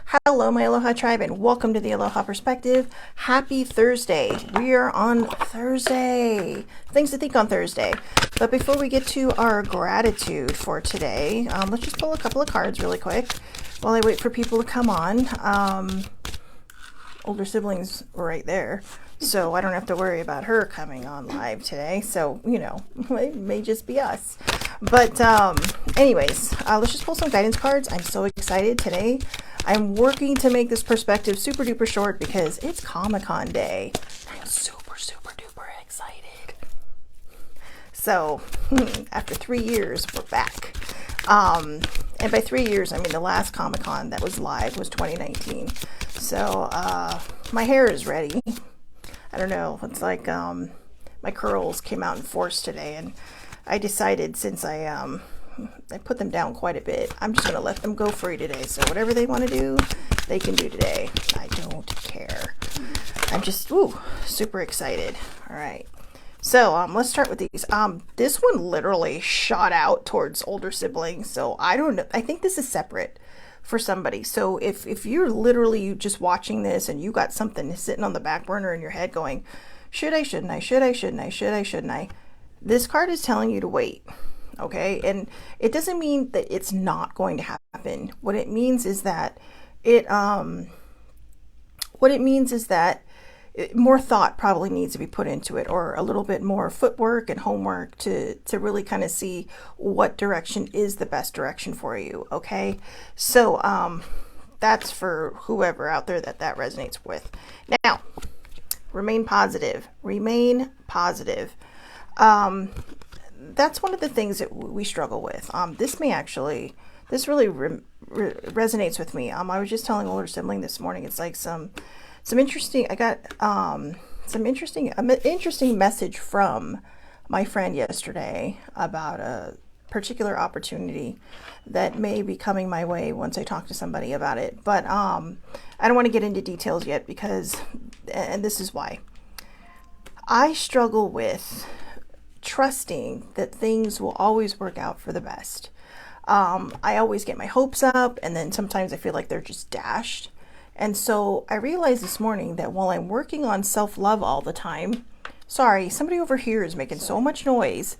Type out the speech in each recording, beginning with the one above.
Hello, my Aloha tribe, and welcome to the Aloha Perspective. Happy Thursday. We are on Thursday. Things to think on Thursday. But before we get to our gratitude for today, let's just pull a couple of cards really quick while I wait for people to come on. Older siblings right there, so I don't have to worry about her coming on live today. So, it may just be us. But anyways, let's just pull some guidance cards. I'm so excited today. I'm working to make this perspective super duper short because it's Comic-Con day. I'm super duper excited. So after 3 years, we're back. And by 3 years, I mean the last Comic-Con that was live was 2019. So my hair is ready. I don't know. It's like my curls came out in force today, and I decided since I put them down quite a bit, I'm just going to let them go free today. So whatever they want to do, they can do today. I don't care. I'm just super excited. All right. So let's start with these. This one literally shot out towards older siblings. So I don't know. I think this is separate for somebody. So if you're literally just watching this and you got something sitting on the back burner in your head going, should I, shouldn't I, should I, shouldn't I, should I, shouldn't I? This card is telling you to wait. Okay, and it doesn't mean that it's not going to happen. What it means is that more thought probably needs to be put into it, or a little bit more footwork and homework to really kind of see what direction is the best direction for you. Okay, so that's for whoever out there that resonates with. Now, remain positive. Remain positive. That's one of the things that we struggle with. This really resonates with me. I was just telling older sibling this morning. It's like some interesting. I got an interesting message from my friend yesterday about a particular opportunity that may be coming my way once I talk to somebody about it. But I don't want to get into details yet because, and this is why I struggle with trusting that things will always work out for the best. I always get my hopes up, and then sometimes I feel like they're just dashed. And so I realized this morning that while I'm working on self-love all the time, sorry, somebody over here is making so much noise.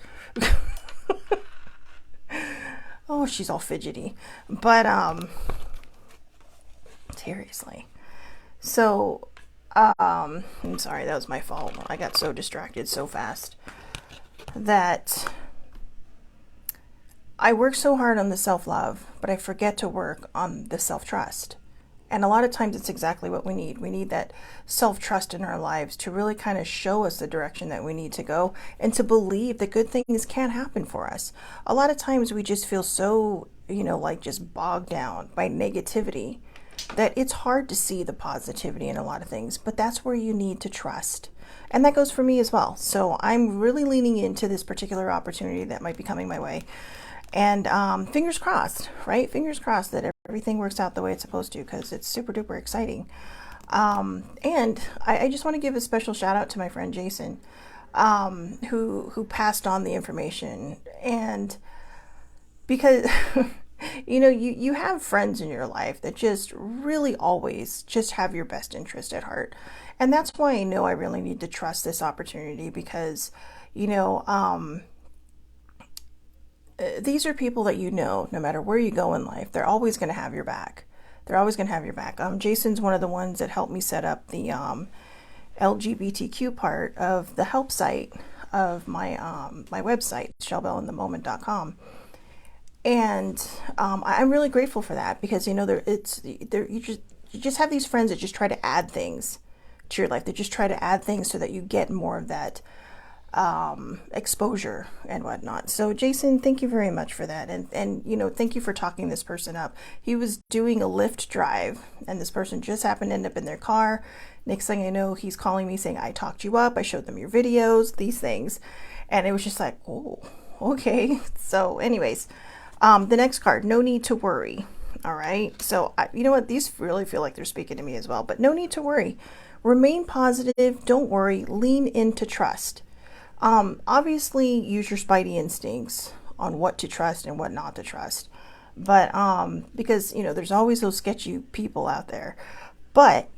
Oh, she's all fidgety. But seriously. So I'm sorry, that was my fault. I got so distracted so fast that I work so hard on the self-love, but I forget to work on the self-trust. And a lot of times it's exactly what we need. We need that self-trust in our lives to really kind of show us the direction that we need to go, and to believe that good things can happen for us. A lot of times we just feel so, like just bogged down by negativity that it's hard to see the positivity in a lot of things, but that's where you need to trust. And that goes for me as well. So I'm really leaning into this particular opportunity that might be coming my way. And fingers crossed, right? Fingers crossed that everything works out the way it's supposed to, because it's super duper exciting. And I just want to give a special shout out to my friend Jason, who passed on the information. And because you have friends in your life that just really always just have your best interest at heart. And that's why I know I really need to trust this opportunity, because, these are people that no matter where you go in life, they're always going to have your back. They're always going to have your back. Jason's one of the ones that helped me set up the LGBTQ part of the help site of my my website, shellbellinthemoment.com. And I'm really grateful for that, because you just have these friends that just try to add things to your life. They just try to add things so that you get more of that exposure and whatnot. So Jason, thank you very much for that. And thank you for talking this person up. He was doing a Lyft drive, and this person just happened to end up in their car. Next thing I know, he's calling me saying, I talked you up. I showed them your videos, these things. And it was just like, oh, okay. So anyways, the next card, no need to worry. All right. So you know what? These really feel like they're speaking to me as well, but no need to worry. Remain positive. Don't worry. Lean into trust. Obviously use your spidey instincts on what to trust and what not to trust. But because, you know, there's always those sketchy people out there. But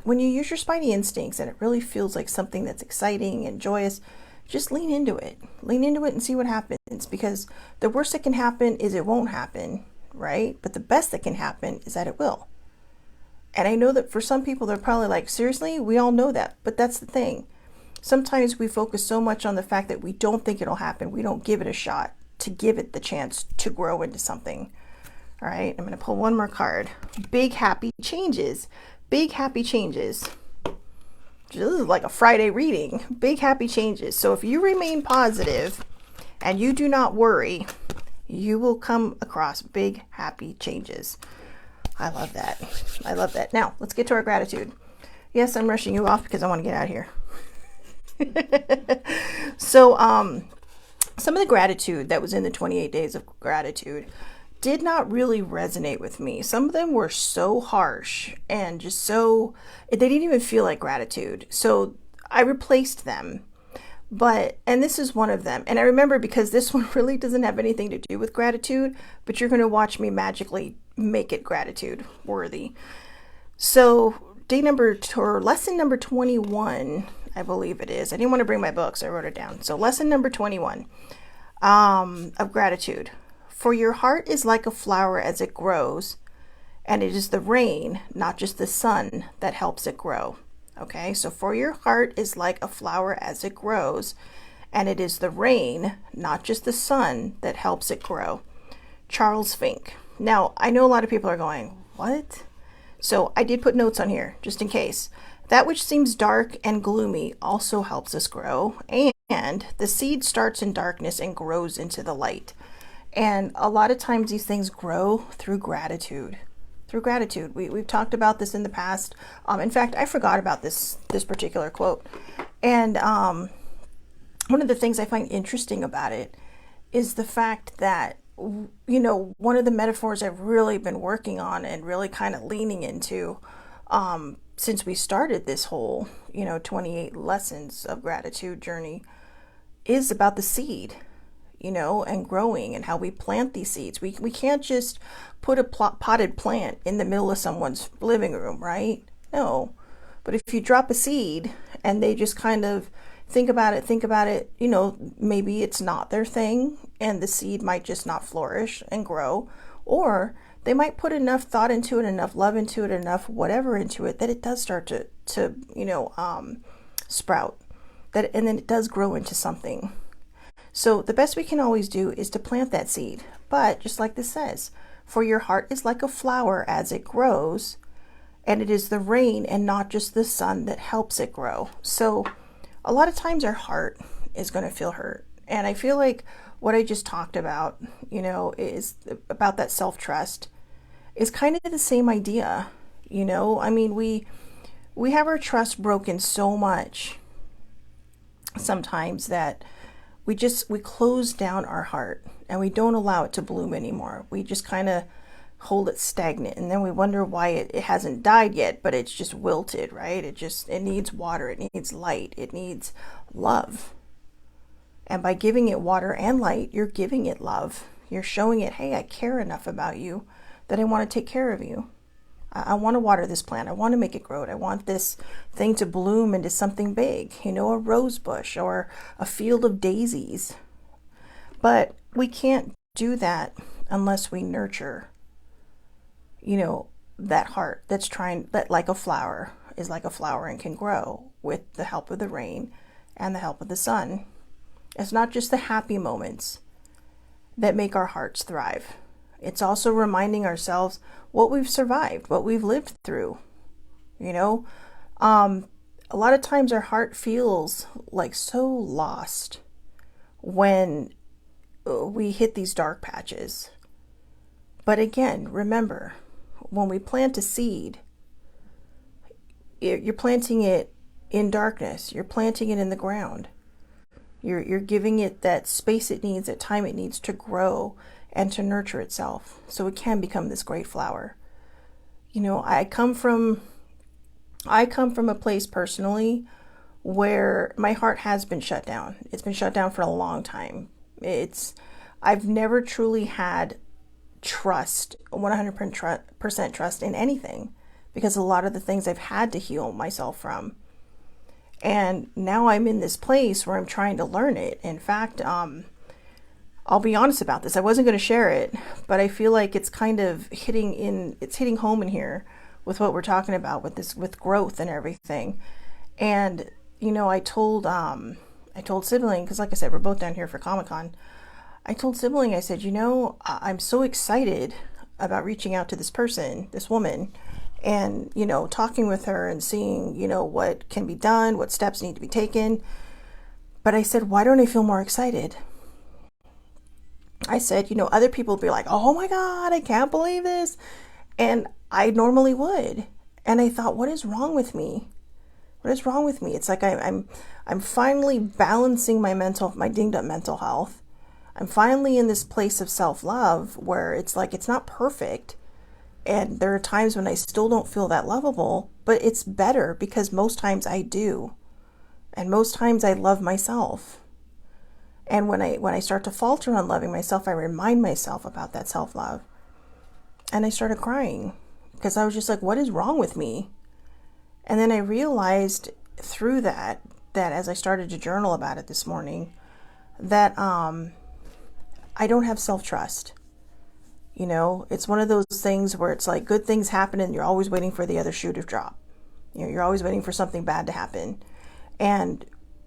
when you use your spidey instincts and it really feels like something that's exciting and joyous, just lean into it. Lean into it and see what happens, because the worst that can happen is it won't happen, right? But the best that can happen is that it will. And I know that for some people, they're probably like, seriously? We all know that. But that's the thing. Sometimes we focus so much on the fact that we don't think it'll happen. We don't give it a shot to give it the chance to grow into something. All right, I'm going to pull one more card. Big happy changes. Big happy changes. This is like a Friday reading. Big happy changes. So if you remain positive and you do not worry, you will come across big happy changes. I love that. I love that. Now, let's get to our gratitude. Yes, I'm rushing you off because I want to get out of here. So, some of the gratitude that was in the 28 days of gratitude did not really resonate with me. Some of them were so harsh and just so, they didn't even feel like gratitude. So I replaced them. And this is one of them. And I remember, because this one really doesn't have anything to do with gratitude, but you're going to watch me magically make it gratitude worthy. So lesson number 21, I believe it is. I didn't want to bring my book, so I wrote it down. So lesson number 21 of gratitude. For your heart is like a flower as it grows, and it is the rain, not just the sun, that helps it grow. Okay, so for your heart is like a flower as it grows, and it is the rain, not just the sun, that helps it grow. Charles Fink. Now, I know a lot of people are going, what? So I did put notes on here, just in case. That which seems dark and gloomy also helps us grow, and the seed starts in darkness and grows into the light. And a lot of times these things grow through gratitude. Through gratitude. We've talked about this in the past. In fact, I forgot about this particular quote. And one of the things I find interesting about it is the fact that, you know, one of the metaphors I've really been working on and really kind of leaning into since we started this whole, 28 lessons of gratitude journey is about the seed, and growing and how we plant these seeds. We can't just put a potted plant in the middle of someone's living room, right? No. But if you drop a seed and they just kind of think about it, maybe it's not their thing and the seed might just not flourish and grow, or they might put enough thought into it, enough love into it, enough whatever into it that it does start to sprout, and then it does grow into something. So the best we can always do is to plant that seed. But just like this says, for your heart is like a flower as it grows, and it is the rain and not just the sun that helps it grow. So a lot of times our heart is going to feel hurt. And I feel like what I just talked about, is about that self-trust is kind of the same idea. I mean, we have our trust broken so much sometimes that we close down our heart and we don't allow it to bloom anymore. We just kind of hold it stagnant, and then we wonder why it hasn't died yet, but it's just wilted, right? It needs water, it needs light, it needs love. And by giving it water and light, you're giving it love. You're showing it, hey, I care enough about you that I want to take care of you. I want to water this plant. I want to make it grow. I want this thing to bloom into something big, a rose bush or a field of daisies. But we can't do that unless we nurture, that heart that like a flower is like a flower and can grow with the help of the rain and the help of the sun. It's not just the happy moments that make our hearts thrive. It's also reminding ourselves what we've survived, what we've lived through. A lot of times our heart feels like so lost when we hit these dark patches. But again, remember, when we plant a seed, you're planting it in darkness. You're planting it in the ground. You're giving it that space it needs, that time it needs to grow and to nurture itself so it can become this great flower. I come from a place personally where my heart has been shut down. It's been shut down for a long time. I've never truly had trust, 100% trust in anything, because a lot of the things I've had to heal myself from. And now I'm in this place where I'm trying to learn it. In fact, I'll be honest about this. I wasn't going to share it, but I feel like it's kind of hitting home in here with what we're talking about with growth and everything. And, I told Sibling, because like I said, we're both down here for Comic-Con. I told Sibling, I said, I'm so excited about reaching out to this person, this woman, and, talking with her and seeing, what can be done, what steps need to be taken. But I said, why don't I feel more excited? I said, other people would be like, oh my God, I can't believe this. And I normally would. And I thought, what is wrong with me? What is wrong with me? It's like I'm finally balancing my dinged up mental health. I'm finally in this place of self-love where it's like, it's not perfect. And there are times when I still don't feel that lovable, but it's better because most times I do. And most times I love myself. And when I start to falter on loving myself, I remind myself about that self-love. And I started crying because I was just like, what is wrong with me? And then I realized through that as I started to journal about it this morning, that I don't have self-trust. It's one of those things where it's like good things happen and you're always waiting for the other shoe to drop. You're always waiting for something bad to happen. And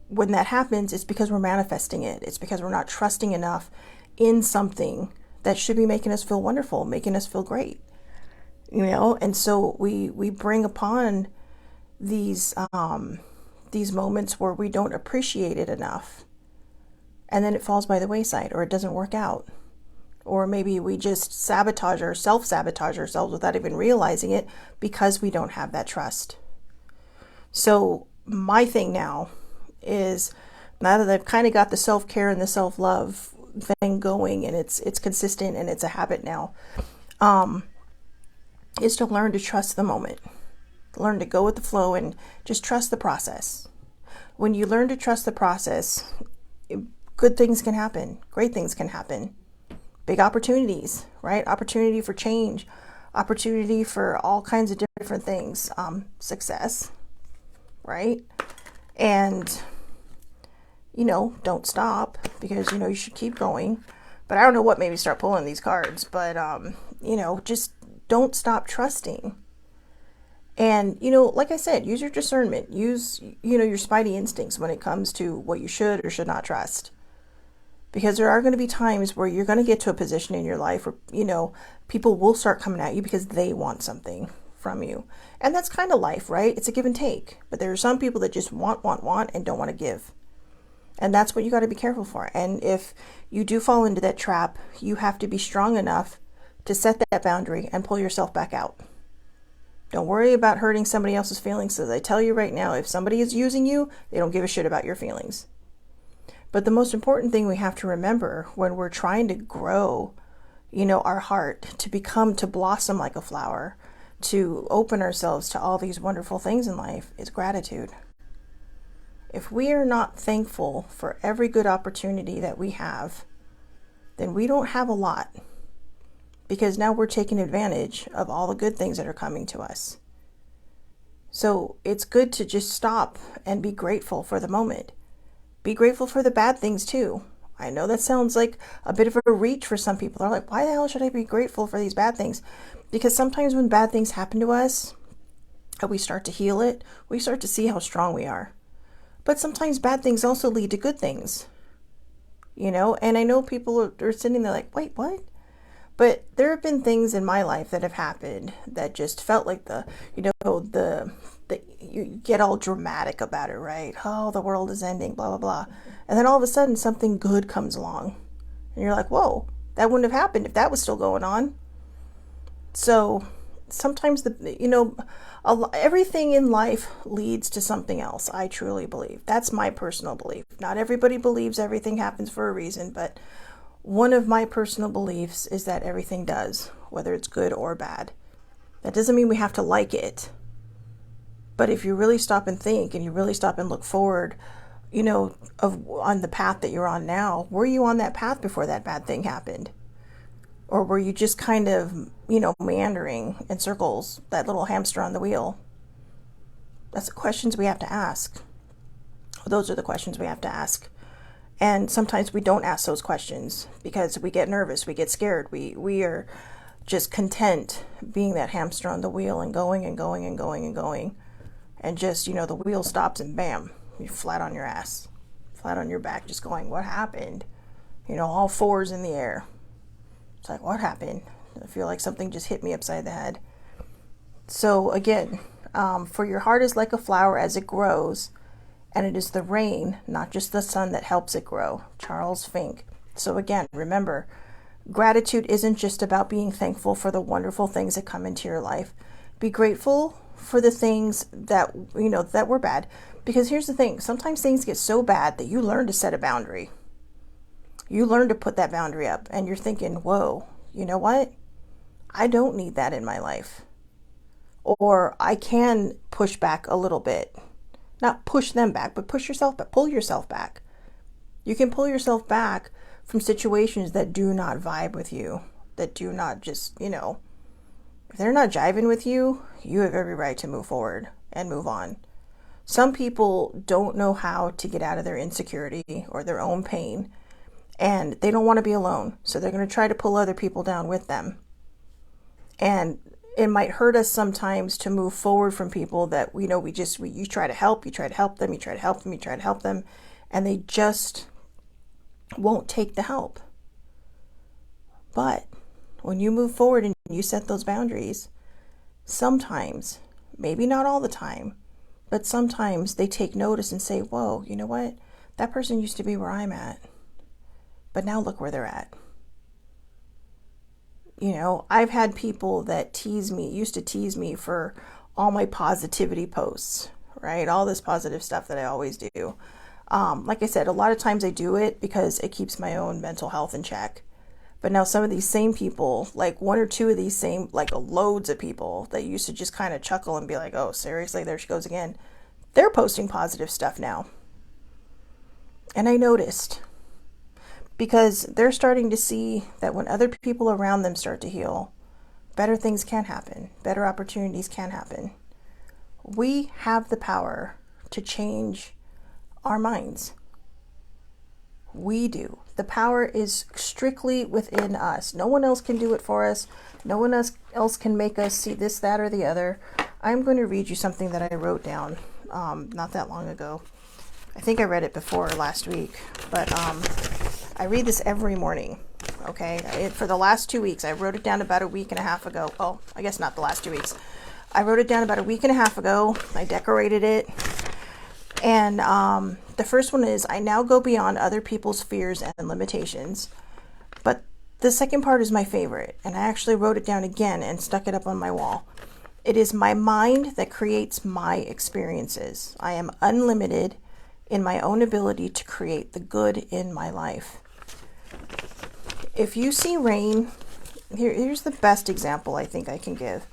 when that happens, it's because we're manifesting it. It's because we're not trusting enough in something that should be making us feel wonderful, making us feel great. And so we bring upon these moments where we don't appreciate it enough. And then it falls by the wayside, or it doesn't work out. Or maybe we just self-sabotage ourselves without even realizing it because we don't have that trust. So my thing now is, now that I've kind of got the self-care and the self-love thing going, and it's consistent and it's a habit now, is to learn to trust the moment. Learn to go with the flow and just trust the process. When you learn to trust the process, good things can happen. Great things can happen. Big opportunities, right? Opportunity for change, opportunity for all kinds of different things, success, right? And, don't stop, because, you should keep going. But I don't know what made me start pulling these cards, but, just don't stop trusting. And, like I said, use your discernment, use, your spidey instincts when it comes to what you should or should not trust. Because there are going to be times where you're going to get to a position in your life where, people will start coming at you because they want something from you. And that's kind of life, right? It's a give and take. But there are some people that just want, and don't want to give. And that's what you got to be careful for. And if you do fall into that trap, you have to be strong enough to set that boundary and pull yourself back out. Don't worry about hurting somebody else's feelings. So I tell you right now, if somebody is using you, they don't give a shit about your feelings. But the most important thing we have to remember when we're trying to grow, our heart, to blossom like a flower, to open ourselves to all these wonderful things in life, is gratitude. If we are not thankful for every good opportunity that we have, then we don't have a lot, because now we're taking advantage of all the good things that are coming to us. So it's good to just stop and be grateful for the moment. Be grateful for the bad things too. I know that sounds like a bit of a reach for some people. They're like, why the hell should I be grateful for these bad things? Because sometimes when bad things happen to us, and we start to heal it, we start to see how strong we are. But sometimes bad things also lead to good things. And I know people are sitting there like, wait, what? But there have been things in my life that have happened that just felt like you get all dramatic about it, right? Oh, the world is ending, blah, blah, blah. And then all of a sudden something good comes along. And you're like, whoa, that wouldn't have happened if that was still going on. So sometimes everything in life leads to something else. I truly believe. That's my personal belief. Not everybody believes everything happens for a reason, but one of my personal beliefs is that everything does, whether it's good or bad. That doesn't mean we have to like it. But if you really stop and think, and you really stop and look forward, on the path that you're on now, were you on that path before that bad thing happened? Or were you just kind of, meandering in circles, that little hamster on the wheel? That's the questions we have to ask. Those are the questions we have to ask. And sometimes we don't ask those questions because we get nervous, we get scared. We are just content being that hamster on the wheel and going and going and going and going. And just, the wheel stops and bam, you're flat on your ass, flat on your back, just going, what happened? All fours in the air. It's like, what happened? I feel like something just hit me upside the head. So again, for your heart is like a flower as it grows, and it is the rain, not just the sun, that helps it grow. Charles Fink. So again, remember, gratitude isn't just about being thankful for the wonderful things that come into your life. Be grateful for the things that, that were bad. Because here's the thing, sometimes things get so bad that you learn to set a boundary. You learn to put that boundary up, and you're thinking, whoa, you know what? I don't need that in my life. Or I can push back a little bit. Not push them back, but push yourself back, pull yourself back. You can pull yourself back from situations that do not vibe with you, that do not just, if they're not jiving with you, you have every right to move forward and move on. Some people don't know how to get out of their insecurity or their own pain, and they don't want to be alone. So they're going to try to pull other people down with them. And it might hurt us sometimes to move forward from people that you try to help, you try to help them, you try to help them, you try to help them, and they just won't take the help. But when you move forward and you set those boundaries, sometimes, maybe not all the time, but sometimes they take notice and say, whoa, you know what? That person used to be where I'm at, but now look where they're at. I've had people that used to tease me for all my positivity posts, right? All this positive stuff that I always do. Like I said, a lot of times I do it because it keeps my own mental health in check. But now some of these same people, like one or two of these same, like loads of people that used to just kind of chuckle and be like, oh, seriously, there she goes again. They're posting positive stuff now. And I noticed, because they're starting to see that when other people around them start to heal, better things can happen. Better opportunities can happen. We have the power to change our minds. We do. The power is strictly within us. No one else can do it for us. No one else can make us see this, that, or the other. I'm going to read you something that I wrote down not that long ago. I think I read it before last week, but I read this every morning, okay? For the last 2 weeks. I wrote it down about a week and a half ago. Oh, I guess not the last 2 weeks. I wrote it down about a week and a half ago. I decorated it. And the first one is, I now go beyond other people's fears and limitations. But the second part is my favorite, and I actually wrote it down again and stuck it up on my wall. It is my mind that creates my experiences. I am unlimited in my own ability to create the good in my life. If you see rain, here's the best example I think I can give.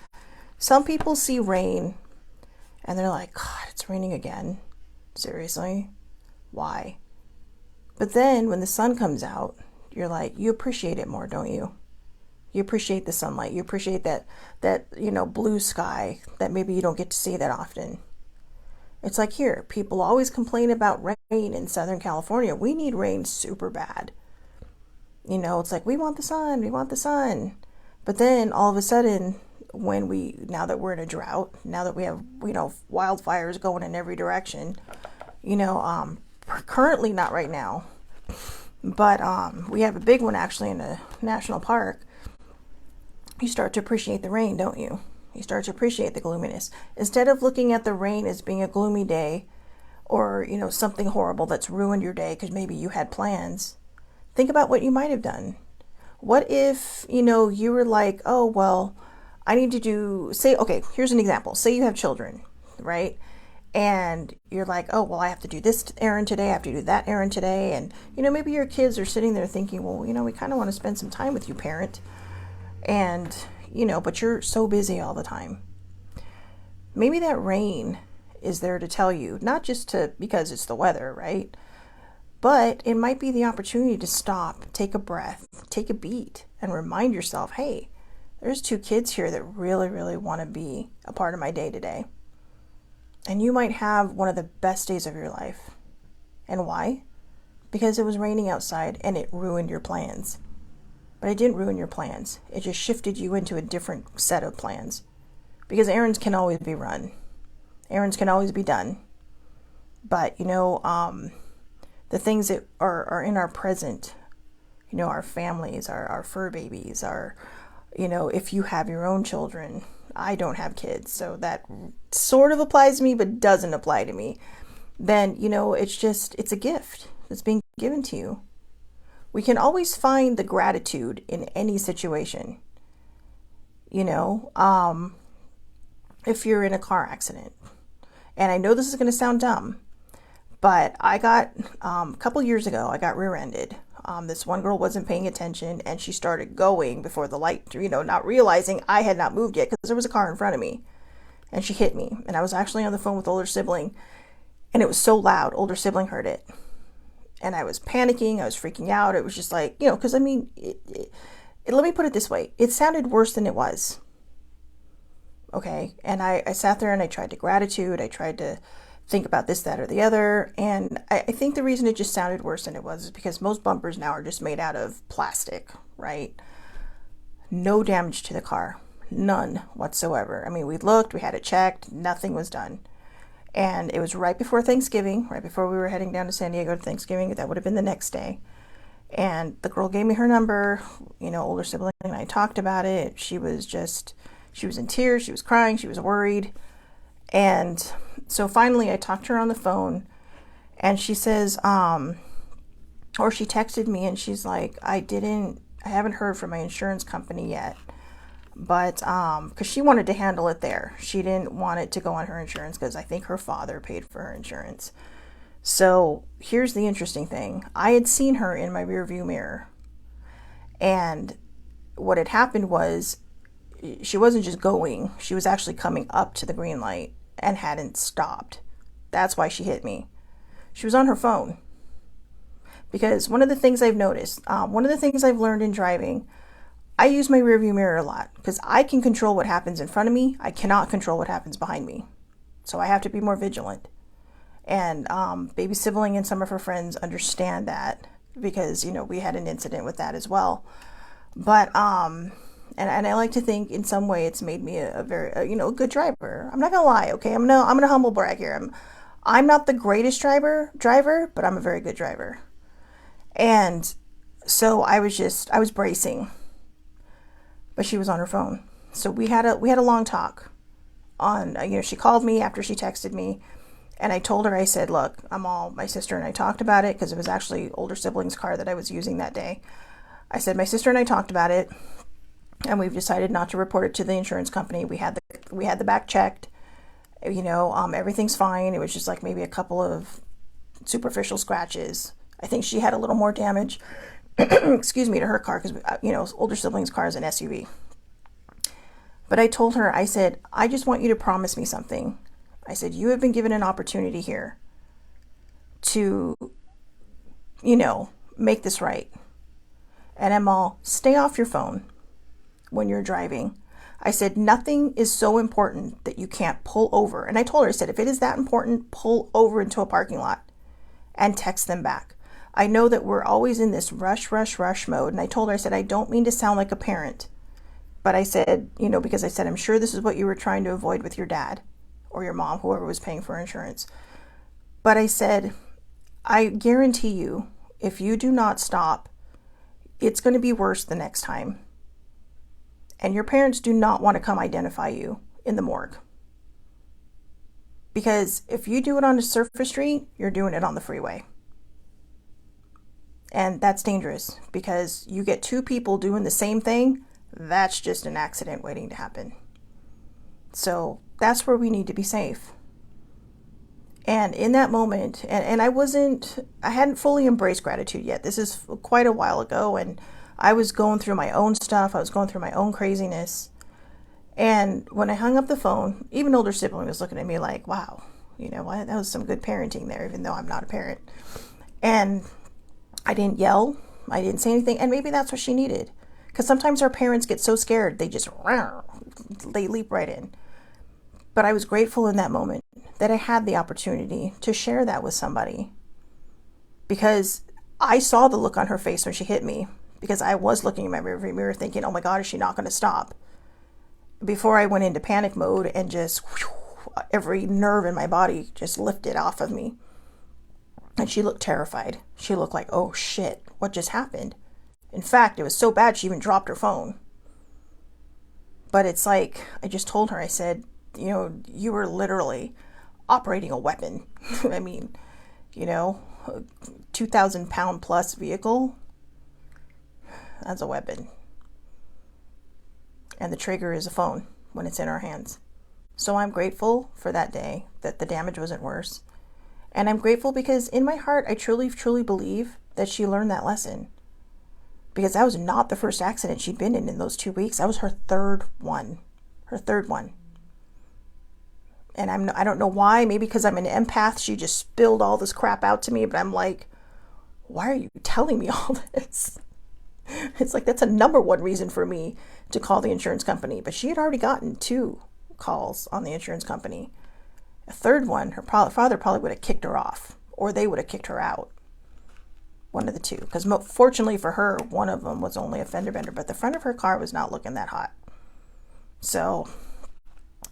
Some people see rain and they're like, God, it's raining again. Seriously? Why? But then when the sun comes out, you're like, you appreciate it more, don't you? You appreciate the sunlight. You appreciate that blue sky that maybe you don't get to see that often. It's like here, people always complain about rain in Southern California. We need rain super bad. It's like, we want the sun, we want the sun. But then all of a sudden, now that we're in a drought, now that we have, wildfires going in every direction, currently not right now, but we have a big one actually in a national park. You start to appreciate the rain, don't you? You start to appreciate the gloominess. Instead of looking at the rain as being a gloomy day or, something horrible that's ruined your day because maybe you had plans, think about what you might have done. What if, you were like, oh, well, I need to okay, here's an example. Say you have children, right? And you're like, oh, well, I have to do this errand today. I have to do that errand today. And, maybe your kids are sitting there thinking, well, we kind of want to spend some time with you, parent. And, but you're so busy all the time. Maybe that rain is there to tell you, not just because it's the weather, right? But it might be the opportunity to stop, take a breath, take a beat, and remind yourself, hey, there's 2 kids here that really, really want to be a part of my day today. And you might have one of the best days of your life. And why? Because it was raining outside and it ruined your plans. But it didn't ruin your plans. It just shifted you into a different set of plans. Because errands can always be run. Errands can always be done. But, the things that are in our present, our families, our fur babies, if you have your own children. I don't have kids, so that sort of applies to me, but doesn't apply to me. Then, it's a gift that's being given to you. We can always find the gratitude in any situation. If you're in a car accident, and I know this is going to sound dumb, but I got, a couple years ago, I got rear-ended. This one girl wasn't paying attention and she started going before the light, not realizing I had not moved yet because there was a car in front of me, and she hit me. And I was actually on the phone with older sibling, and it was so loud, older sibling heard it. And I was panicking, I was freaking out. It was just like, because let me put it this way. It sounded worse than it was. Okay. And I sat there and I tried to gratitude. I tried to think about this, that, or the other. And I think the reason it just sounded worse than it was is because most bumpers now are just made out of plastic, right? No damage to the car. None whatsoever. I mean, we looked, we had it checked, nothing was done. And it was right before Thanksgiving, right before we were heading down to San Diego to Thanksgiving. That would have been the next day. And the girl gave me her number, older sibling, and I talked about it. She was in tears, she was crying, she was worried. And so finally I talked to her on the phone, and she says, or she texted me and she's like, I haven't heard from my insurance company yet. But because she wanted to handle it there. She didn't want it to go on her insurance because I think her father paid for her insurance. So here's the interesting thing. I had seen her in my rearview mirror. And what had happened was she wasn't just going. She was actually coming up to the green light and hadn't stopped. That's why she hit me. She was on her phone. Because one of the things I've noticed, one of the things I've learned in driving, I use my rearview mirror a lot because I can control what happens in front of me. I cannot control what happens behind me. So I have to be more vigilant. And baby sibling and some of her friends understand that because, we had an incident with that as well. But, and I like to think in some way it's made me a very, a good driver. I'm not going to lie, okay? I'm gonna humble brag here. I'm not the greatest driver, but I'm a very good driver. And so I was bracing. But she was on her phone. So we had a long talk on, she called me after she texted me, and I told her, I said, look, my sister and I talked about it because it was actually older sibling's car that I was using that day. I said, my sister and I talked about it, and we've decided not to report it to the insurance company. We had the back checked, everything's fine. It was just like maybe a couple of superficial scratches. I think she had a little more damage. Excuse me, to her car because, older sibling's car is an SUV. But I told her, I said, I just want you to promise me something. I said, you have been given an opportunity here to, make this right. And I'm all, stay off your phone when you're driving. I said, nothing is so important that you can't pull over. And I told her, I said, if it is that important, pull over into a parking lot and text them back. I know that we're always in this rush mode. And I told her, I said, I don't mean to sound like a parent, but I said, because I said, I'm sure this is what you were trying to avoid with your dad or your mom, whoever was paying for insurance. But I said, I guarantee you, if you do not stop, it's going to be worse the next time. And your parents do not want to come identify you in the morgue. Because if you do it on a surface street, you're doing it on the freeway. And that's dangerous because you get 2 people doing the same thing. That's just an accident waiting to happen. So that's where we need to be safe. And in that moment, and I hadn't fully embraced gratitude yet. This is quite a while ago, and I was going through my own stuff. I was going through my own craziness. And when I hung up the phone, even older sibling was looking at me like, wow, that was some good parenting there, even though I'm not a parent. And I didn't yell. I didn't say anything. And maybe that's what she needed. Because sometimes our parents get so scared, they leap right in. But I was grateful in that moment that I had the opportunity to share that with somebody. Because I saw the look on her face when she hit me. Because I was looking in my rearview mirror thinking, oh my God, is she not going to stop? Before I went into panic mode and just every nerve in my body just lifted off of me. And she looked terrified. She looked like, oh shit, what just happened? In fact, it was so bad she even dropped her phone. But it's like, I just told her, I said, you know, you were literally operating a weapon. I mean, you know, a 2,000 pound plus vehicle, that's a weapon. And the trigger is a phone when it's in our hands. So I'm grateful for that day that the damage wasn't worse. And I'm grateful because in my heart, I truly, truly believe that she learned that lesson. Because that was not the first accident she'd been in those 2 weeks. That was her third one. Her third one. And I don't know why. Maybe because I'm an empath, she just spilled all this crap out to me. But I'm like, why are you telling me all this? It's like that's a number one reason for me to call the insurance company. But she had already gotten 2 calls on the insurance company. A third one, her father probably would have kicked her off. Or they would have kicked her out. One of the two. Because fortunately for her, one of them was only a fender bender. But the front of her car was not looking that hot. So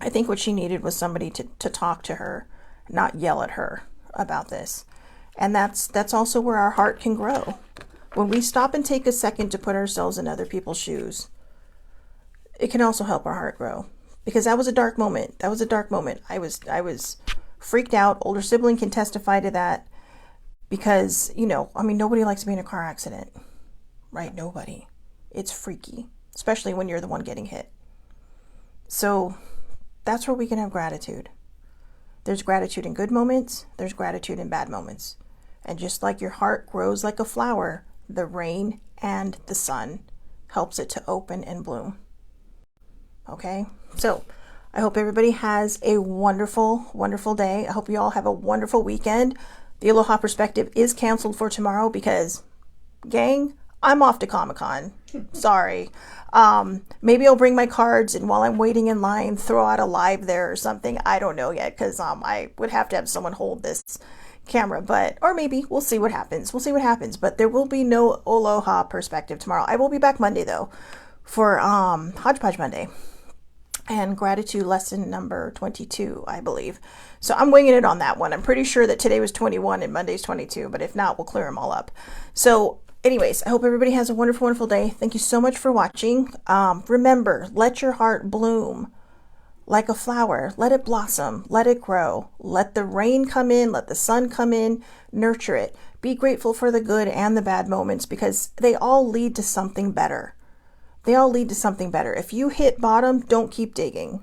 I think what she needed was somebody to talk to her, not yell at her about this. And that's also where our heart can grow. When we stop and take a second to put ourselves in other people's shoes, it can also help our heart grow. Because that was a dark moment. That was a dark moment. I was freaked out. Older sibling can testify to that. Because, you know, I mean, nobody likes to be in a car accident, right? Nobody. It's freaky, especially when you're the one getting hit. So that's where we can have gratitude. There's gratitude in good moments. There's gratitude in bad moments. And just like your heart grows like a flower, the rain and the sun helps it to open and bloom. Okay? So I hope everybody has a wonderful, wonderful day. I hope you all have a wonderful weekend. The Aloha Perspective is canceled for tomorrow because, gang, I'm off to Comic-Con. Sorry. Maybe I'll bring my cards and while I'm waiting in line, throw out a live there or something. I don't know yet because I would have to have someone hold this camera. Or maybe we'll see what happens. We'll see what happens. But there will be no Aloha Perspective tomorrow. I will be back Monday, though, for Hodgepodge Monday. And gratitude lesson number 22, I believe. So I'm winging it on that one. I'm pretty sure that today was 21 and Monday's 22, but if not, we'll clear them all up. So anyways, I hope everybody has a wonderful, wonderful day. Thank you so much for watching. Remember, let your heart bloom like a flower. Let it blossom. Let it grow. Let the rain come in. Let the sun come in. Nurture it. Be grateful for the good and the bad moments because they all lead to something better. They all lead to something better. If you hit bottom, don't keep digging.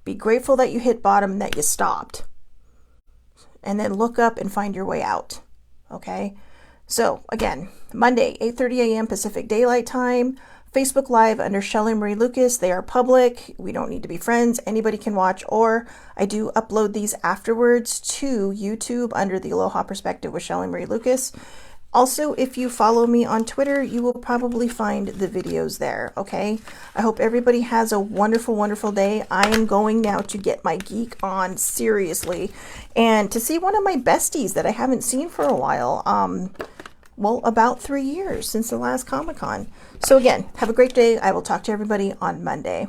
Be grateful that you hit bottom and that you stopped. And then look up and find your way out. Okay? So, again, Monday, 8:30 a.m. Pacific Daylight Time. Facebook Live under Shelley Marie Lucas. They are public. We don't need to be friends. Anybody can watch. Or I do upload these afterwards to YouTube under the Aloha Perspective with Shelley Marie Lucas. Also, if you follow me on Twitter, you will probably find the videos there, okay? I hope everybody has a wonderful, wonderful day. I am going now to get my geek on, seriously, and to see one of my besties that I haven't seen for a while. Well, about 3 years since the last Comic-Con. So again, have a great day. I will talk to everybody on Monday.